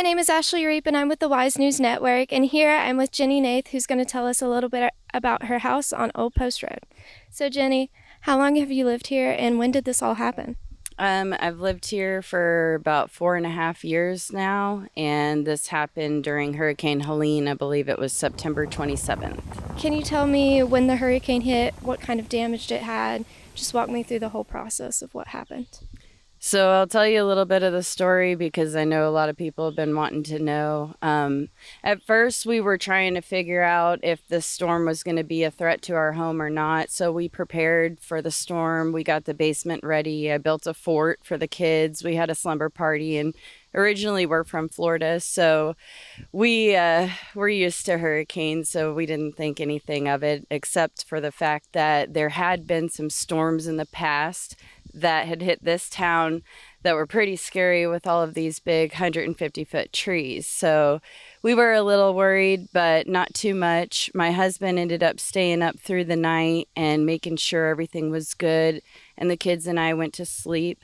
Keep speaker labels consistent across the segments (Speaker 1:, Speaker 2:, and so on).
Speaker 1: name is Ashley Reap, and I'm with the Wise News Network. And here I'm with Jenni Nathe, who's going to tell us a little bit about her house on Old Post Road. So, Jenni, how long have you lived here, and when did this all happen?
Speaker 2: I've lived here for about 4.5 years now, and this happened during Hurricane Helene. I believe it was September 27th.
Speaker 1: Can you tell me when the hurricane hit, what kind of damage it had? Just walk me through the whole process of what happened.
Speaker 2: So I'll tell you a little bit of the story because I know a lot of people have been wanting to know. At first, we were trying to figure out if the storm was going to be a threat to our home or not. So we prepared for the storm. We got the basement ready. I built a fort for the kids. We had a slumber party, and originally we're from Florida, so we're used to hurricanes, so we didn't think anything of it except for the fact that there had been some storms in the past that had hit this town that were pretty scary with all of these big 150-foot trees. So we were a little worried, but not too much. My husband ended up staying up through the night and making sure everything was good, and the kids and I went to sleep.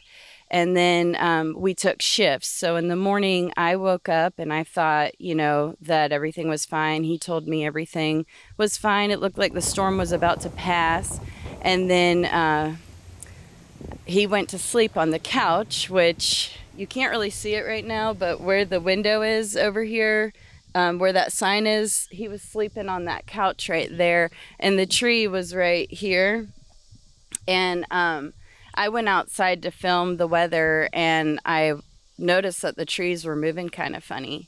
Speaker 2: And then we took shifts. So in the morning, I woke up and I thought, that everything was fine. He told me everything was fine. It looked like the storm was about to pass. And then he went to sleep on the couch, which you can't really see it right now, but where the window is over here, where that sign is, he was sleeping on that couch right there. And the tree was right here. And I went outside to film the weather, and I noticed that the trees were moving kind of funny.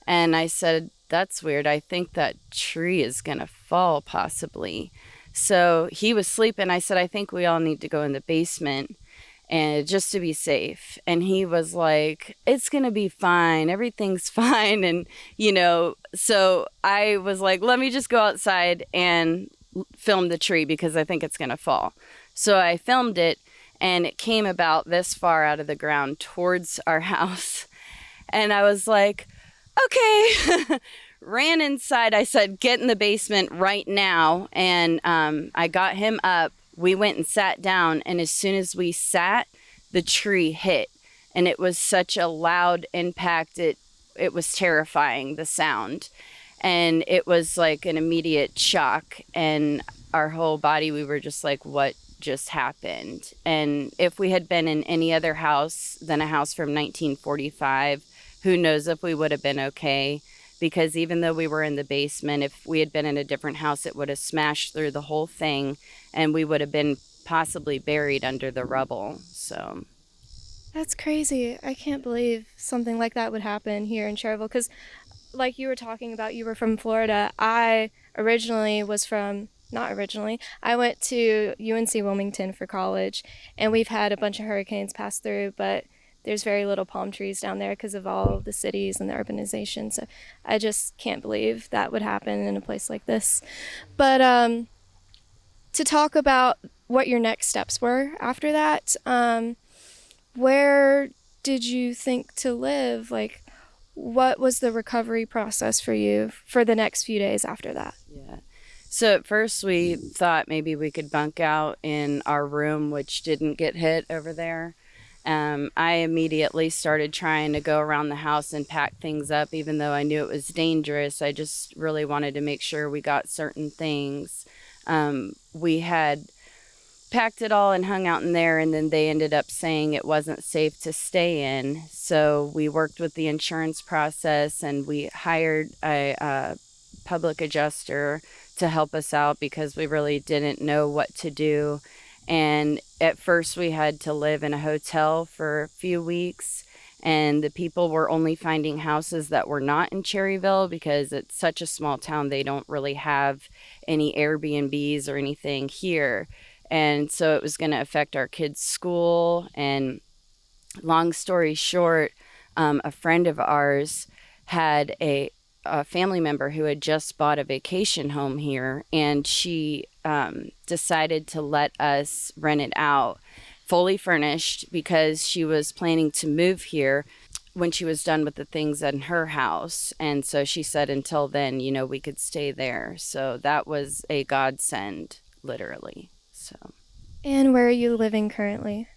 Speaker 2: And I said, that's weird. I think that tree is going to fall possibly. So he was sleeping. I said, I think we all need to go in the basement and just to be safe. And he was like, it's going to be fine. Everything's fine. And, so I was like, let me just go outside and film the tree because I think it's going to fall. So I filmed it. And it came about this far out of the ground towards our house. And I was like, okay. Ran inside. I said, get in the basement right now. And I got him up. We went and sat down. And as soon as we sat, the tree hit. And it was such a loud impact. It was terrifying, the sound. And it was like an immediate shock. And our whole body, we were just like, what just happened? And if we had been in any other house than a house from 1945, who knows if we would have been okay, because even though we were in the basement, if we had been in a different house, it would have smashed through the whole thing and we would have been possibly buried under the rubble. So
Speaker 1: That's crazy. I can't believe something like that would happen here in Cherryville because, like you were talking about, you were from Florida. I originally was from not originally. I went to UNC Wilmington for college, and we've had a bunch of hurricanes pass through, but there's very little palm trees down there because of all of the cities and the urbanization. So I just can't believe that would happen in a place like this. But to talk about what your next steps were after that, where did you think to live? Like, what was the recovery process for you for the next few days after that?
Speaker 2: yeah. So at first we thought maybe we could bunk out in our room, which didn't get hit over there. I immediately started trying to go around the house and pack things up, even though I knew it was dangerous. I just really wanted to make sure we got certain things. We had packed it all and hung out in there, and then they ended up saying it wasn't safe to stay in. So we worked with the insurance process, and we hired a public adjuster to help us out because we really didn't know what to do. And at first we had to live in a hotel for a few weeks, and the people were only finding houses that were not in Cherryville because it's such a small town. They don't really have any Airbnbs or anything here. And so it was going to affect our kids' school. And long story short, a friend of ours had a family member who had just bought a vacation home here, and she decided to let us rent it out fully furnished because she was planning to move here when she was done with the things in her house. And so she said until then, we could stay there. So that was a godsend, literally. So.
Speaker 1: And where are you living currently?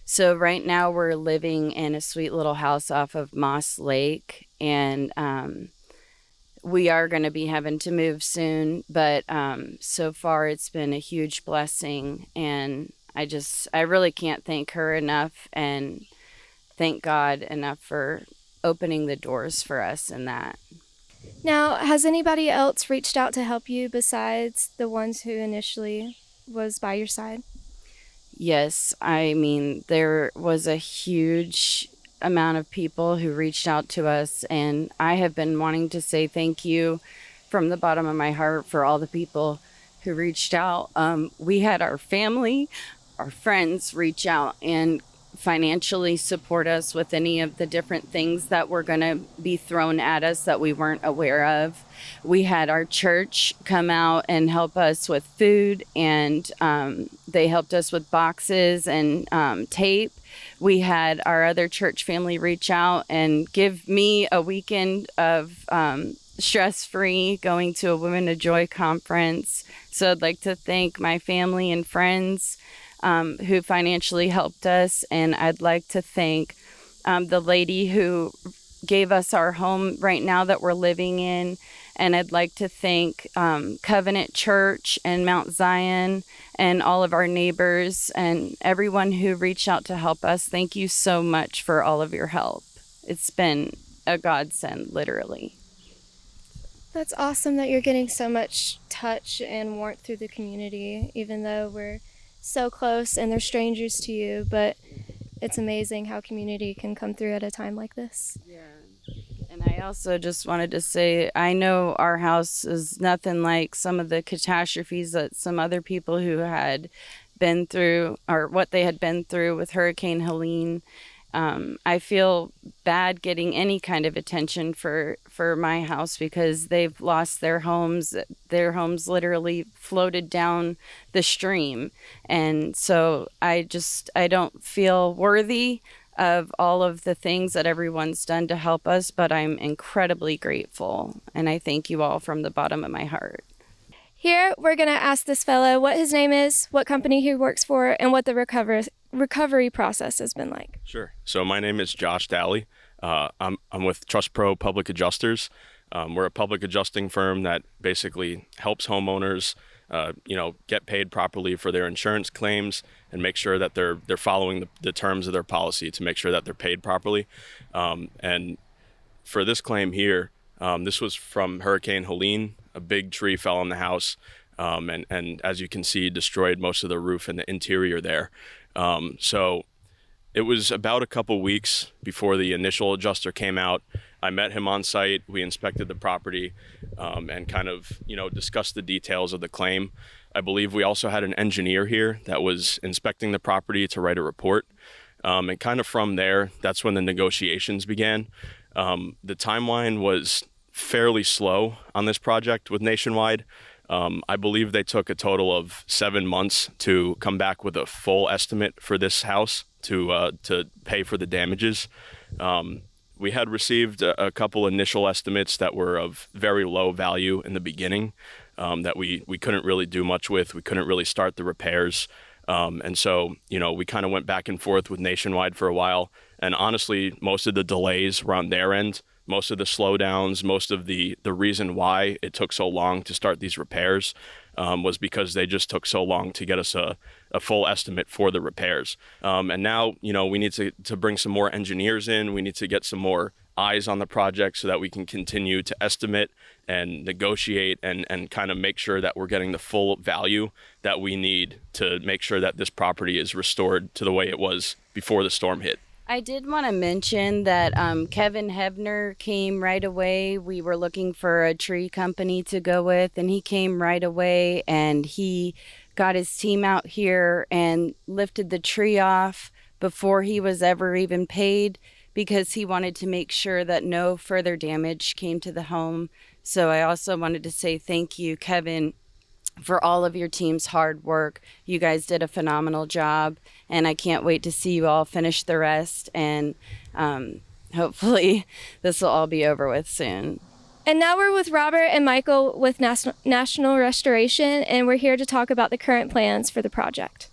Speaker 2: So right now we're living in a sweet little house off of Moss Lake, and we are going to be having to move soon, but so far it's been a huge blessing, and I really can't thank her enough and thank God enough for opening the doors for us in that.
Speaker 1: Now, has anybody else reached out to help you besides the ones who initially was by your side?
Speaker 2: Yes, I mean, there was a huge amount of people who reached out to us, and I have been wanting to say thank you from the bottom of my heart for all the people who reached out. We had our family, our friends reach out and financially support us with any of the different things that were going to be thrown at us that we weren't aware of. We had our church come out and help us with food, and they helped us with boxes and tape. We had our other church family reach out and give me a weekend of stress-free going to a Women of Joy conference. So I'd like to thank my family and friends who financially helped us. And I'd like to thank the lady who gave us our home right now that we're living in. And I'd like to thank Covenant Church and Mount Zion and all of our neighbors and everyone who reached out to help us. Thank you so much for all of your help. It's been a godsend, literally.
Speaker 1: That's awesome that you're getting so much touch and warmth through the community, even though we're so close and they're strangers to you. But it's amazing how community can come through at a time like this.
Speaker 2: Yeah. And I also just wanted to say, I know our house is nothing like some of the catastrophes that some other people who had been through, or what they had been through with Hurricane Helene. I feel bad getting any kind of attention for my house because they've lost their homes. Their homes literally floated down the stream. And so I don't feel worthy of all of the things that everyone's done to help us, but I'm incredibly grateful. And I thank you all from the bottom of my heart.
Speaker 1: Here, we're going to ask this fellow what his name is, what company he works for, and what the recovery process has been like.
Speaker 3: Sure. So my name is Josh Daly. I'm with Trust Pro Public Adjusters. We're a public adjusting firm that basically helps homeowners, get paid properly for their insurance claims and make sure that they're following the terms of their policy to make sure that they're paid properly. And for this claim here, this was from Hurricane Helene. A big tree fell on the house, and as you can see, destroyed most of the roof and the interior there. So it was about a couple weeks before the initial adjuster came out. I met him on site. We inspected the property and kind of, discussed the details of the claim. I believe we also had an engineer here that was inspecting the property to write a report. And kind of from there, that's when the negotiations began. The timeline was fairly slow on this project with Nationwide. I believe they took a total of 7 months to come back with a full estimate for this house to pay for the damages. We had received a couple initial estimates that were of very low value in the beginning that we couldn't really do much with. We couldn't really start the repairs. And so, we kind of went back and forth with Nationwide for a while. And honestly, most of the delays were on their end. Most of the slowdowns, most of the reason why it took so long to start these repairs was because they just took so long to get us a full estimate for the repairs. And now, we need to bring some more engineers in. We need to get some more eyes on the project so that we can continue to estimate and negotiate and kind of make sure that we're getting the full value that we need to make sure that this property is restored to the way it was before the storm hit.
Speaker 2: I did want to mention that Kevin Hebner came right away. We were looking for a tree company to go with, and he came right away, and he got his team out here and lifted the tree off before he was ever even paid because he wanted to make sure that no further damage came to the home. So I also wanted to say thank you, Kevin, for all of your team's hard work. You guys did a phenomenal job, and I can't wait to see you all finish the rest, and hopefully this will all be over with soon.
Speaker 1: And now we're with Robert and Michael with National Restoration, and we're here to talk about the current plans for the project.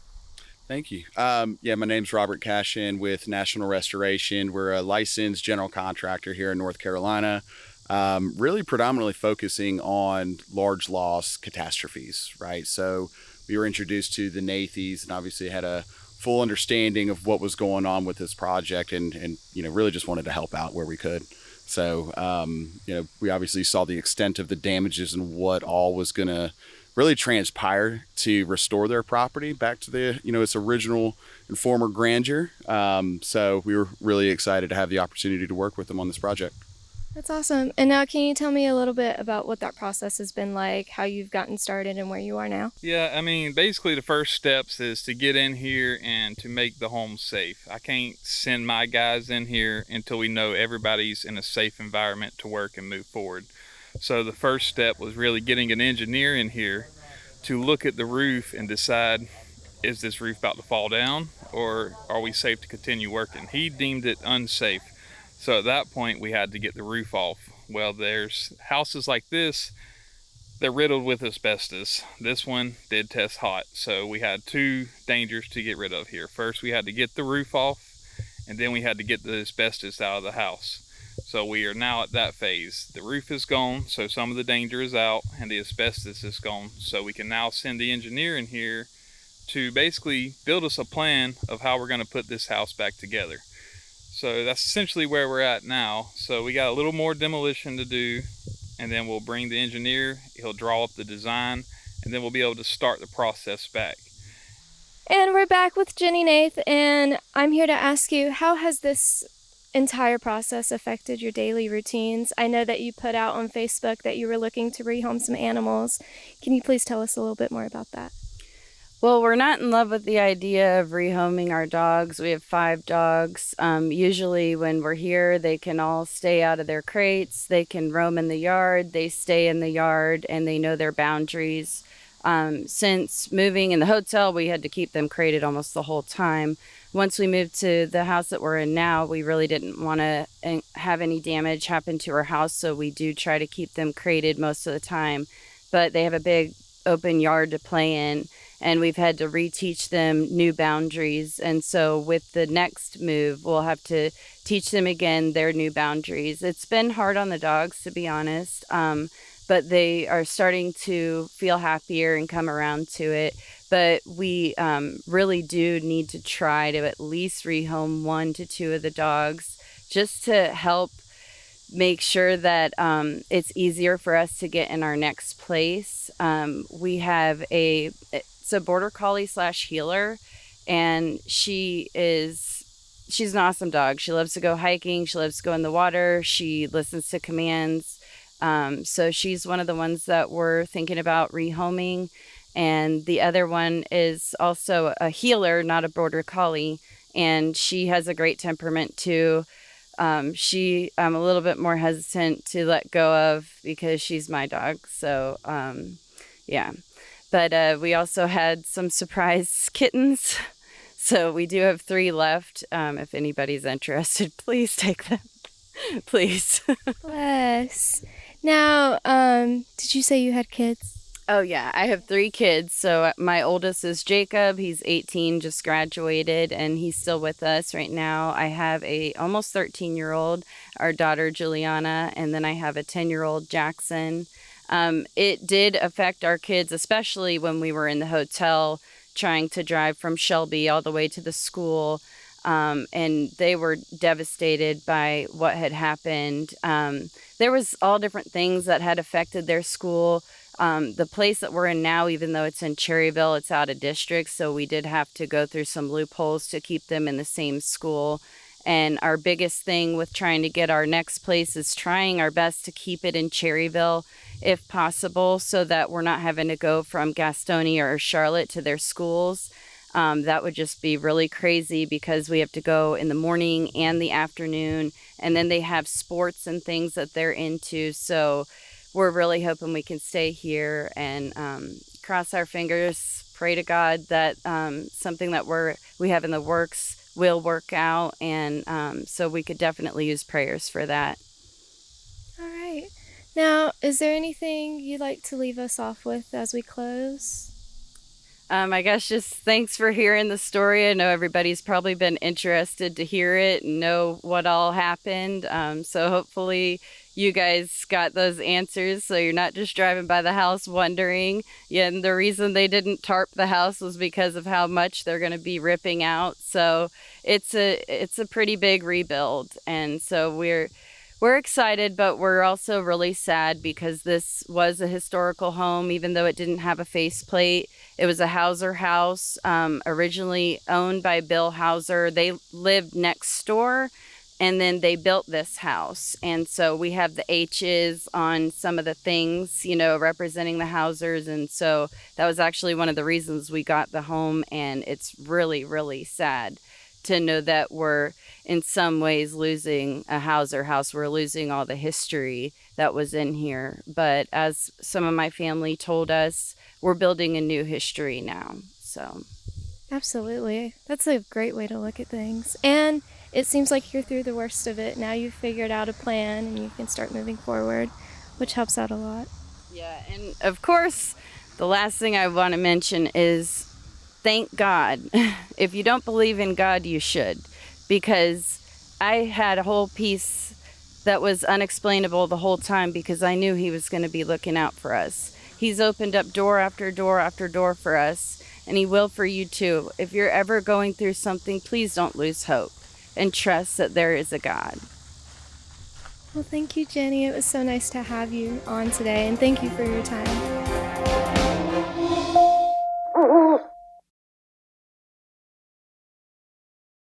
Speaker 4: Thank you. Yeah, my name's Robert Cashin with National Restoration. We're a licensed general contractor here in North Carolina, really predominantly focusing on large loss catastrophes, right? So we were introduced to the Nathes and obviously had a full understanding of what was going on with this project and really just wanted to help out where we could. So, we obviously saw the extent of the damages and what all was going to really transpire to restore their property back to its original and former grandeur. So we were really excited to have the opportunity to work with them on this project.
Speaker 1: That's awesome. And now, can you tell me a little bit about what that process has been like, how you've gotten started, and where you are now?
Speaker 5: Yeah, I mean, basically the first steps is to get in here and to make the home safe. I can't send my guys in here until we know everybody's in a safe environment to work and move forward. So the first step was really getting an engineer in here to look at the roof and decide, is this roof about to fall down or are we safe to continue working? He deemed it unsafe. So at that point we had to get the roof off. Well, there's houses like this, they're riddled with asbestos. This one did test hot. So we had two dangers to get rid of here. First we had to get the roof off, and then we had to get the asbestos out of the house. So we are now at that phase. The roof is gone, so some of the danger is out, and the asbestos is gone. So we can now send the engineer in here to basically build us a plan of how we're going to put this house back together. So that's essentially where we're at now. So we got a little more demolition to do, and then we'll bring the engineer, he'll draw up the design, and then we'll be able to start the process back.
Speaker 1: And we're back with Jenni Nathe, and I'm here to ask you, how has this entire process affected your daily routines? I know that you put out on Facebook that you were looking to rehome some animals. Can you please tell us a little bit more about that?
Speaker 2: Well, we're not in love with the idea of rehoming our dogs. We have 5 dogs. Usually when we're here, they can all stay out of their crates. They can roam in the yard. They stay in the yard and they know their boundaries. Since moving in the hotel, we had to keep them crated almost the whole time. Once we moved to the house that we're in now, we really didn't want to have any damage happen to our house, so we do try to keep them crated most of the time. But they have a big open yard to play in, and we've had to reteach them new boundaries. And so with the next move, we'll have to teach them again their new boundaries. It's been hard on the dogs, to be honest, but they are starting to feel happier and come around to it. But we really do need to try to at least rehome 1 to 2 of the dogs, just to help make sure that it's easier for us to get in our next place. We have it's a border collie / healer, and she's an awesome dog. She loves to go hiking. She loves to go in the water. She listens to commands. So she's one of the ones that we're thinking about rehoming. And the other one is also a healer, not a border collie. And she has a great temperament too. I'm a little bit more hesitant to let go of because she's my dog. So, yeah. But we also had some surprise kittens. So we do have 3 left. If anybody's interested, please take them. Please.
Speaker 1: Bless. Now, did you say you had kids?
Speaker 2: Oh, yeah. I have 3 kids. So my oldest is Jacob. He's 18, just graduated, and he's still with us right now. I have a almost 13-year-old, our daughter Juliana, and then I have a 10-year-old Jackson. It did affect our kids, especially when we were in the hotel trying to drive from Shelby all the way to the school. And they were devastated by what had happened. There was all different things that had affected their school. The place that we're in now, even though it's in Cherryville, it's out of district, so we did have to go through some loopholes to keep them in the same school. And our biggest thing with trying to get our next place is trying our best to keep it in Cherryville if possible, so that we're not having to go from Gastonia or Charlotte to their schools. That would just be really crazy because we have to go in the morning and the afternoon, and then they have sports and things that they're into. So we're really hoping we can stay here and cross our fingers, pray to God that something that we have in the works will work out. And so we could definitely use prayers for that.
Speaker 1: All right. Now, is there anything you'd like to leave us off with as we close?
Speaker 2: I guess just thanks for hearing the story. I know everybody's probably been interested to hear it and know what all happened. So hopefully you guys got those answers so you're not just driving by the house wondering. Yeah, and the reason they didn't tarp the house was because of how much they're going to be ripping out. So it's a pretty big rebuild. And so we're excited, but we're also really sad because this was a historical home, even though it didn't have a faceplate. It was a Hauser house, originally owned by Bill Hauser. They lived next door, and then they built this house. And so we have the H's on some of the things, representing the Hausers. And so that was actually one of the reasons we got the home. And it's really, really sad to know that we're in some ways losing a Hauser house. We're losing all the history that was in here. But as some of my family told us, we're building a new history now. So
Speaker 1: Absolutely. That's a great way to look at things. And it seems like you're through the worst of it. Now you've figured out a plan and you can start moving forward, which helps out a lot.
Speaker 2: yeah, and of course, the last thing I want to mention is thank God. If you don't believe in God, you should, because I had a whole piece that was unexplainable the whole time because I knew He was going to be looking out for us. He's opened up door after door after door for us, and He will for you too. If you're ever going through something, please don't lose hope and trust that there is a God.
Speaker 1: Well, thank you, Jenni. It was so nice to have you on today, and thank you for your time.